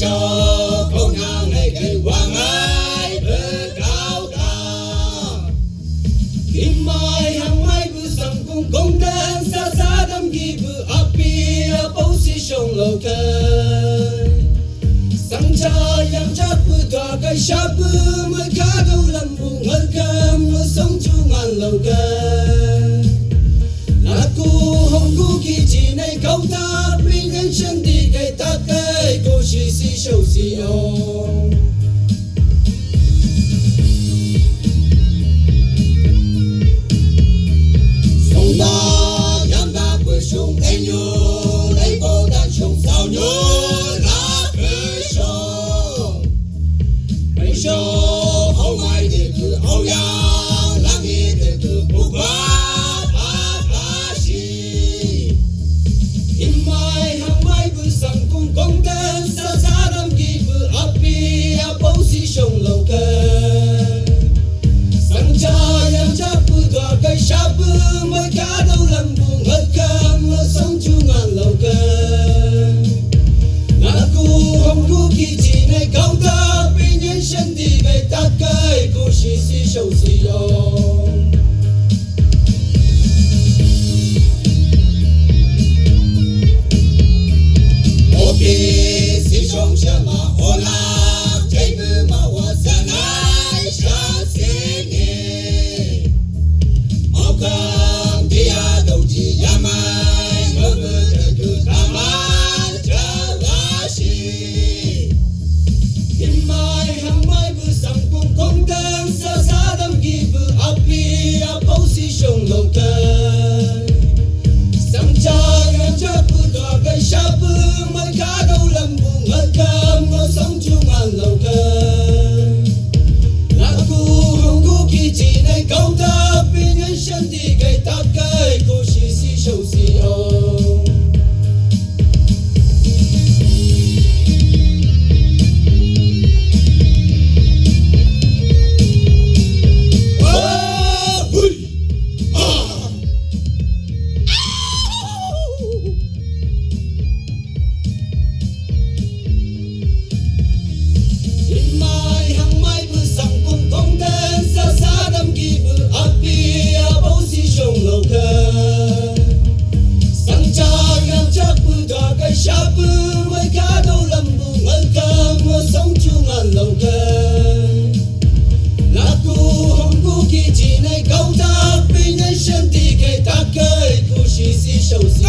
手空让那个往爱不高高，因为行为不成功，功德傻傻的一步阿比阿不是上路去，上家养家不大个下不没看到人不我跟我送出俺路去。Aku hongku kiji nei kau ta pingan shanti kai ta kai ko shi si shou si o song da yam da bu shong ai nyu nei bo da shong sao nyu la pe shong ai shong hong mai de tu au yang la ni de tu bu ba công đơn xa xa đâm kỳ vừa áp bi áp bấu xí sông lầu cơ sang cha em chắc vừa tỏa cây sáp vừa mới cá đâu làm buồn hết cam nó sống chu ngàn lầu cơ ngã cu không cu kỳ chỉ này câu ta bị nhân sinh đi về ta cây cô xí xí sâu xí yo si sông sông mà ô la chạy bự mà hoa sa nai sa xê nghe mau cầm đi à đầu chỉ ya mai mơ mơ trời cứ ta mai chờ la xì in mai hàng mai bự sắm cùng công đơn sa sa đâm kỳ bự áp bi áp bấu si sông lồng cơ sắm cha em chắc bự tỏa cây sa bự mới cá đâu làm buồn hết cam nó sống chung ngàn lầu cơ là cô không có kỳ chỉ này câu ta bị nhân sinh thì cây ta cây cô xì xì sâu xì ô sáp mới cá đâu làm buồn hơn cam nó sống chung ngàn lầu cơ là cô không có kỳ chỉ này câu ta bị nhân sinh thì cây ta cây cô xì xì sâu xì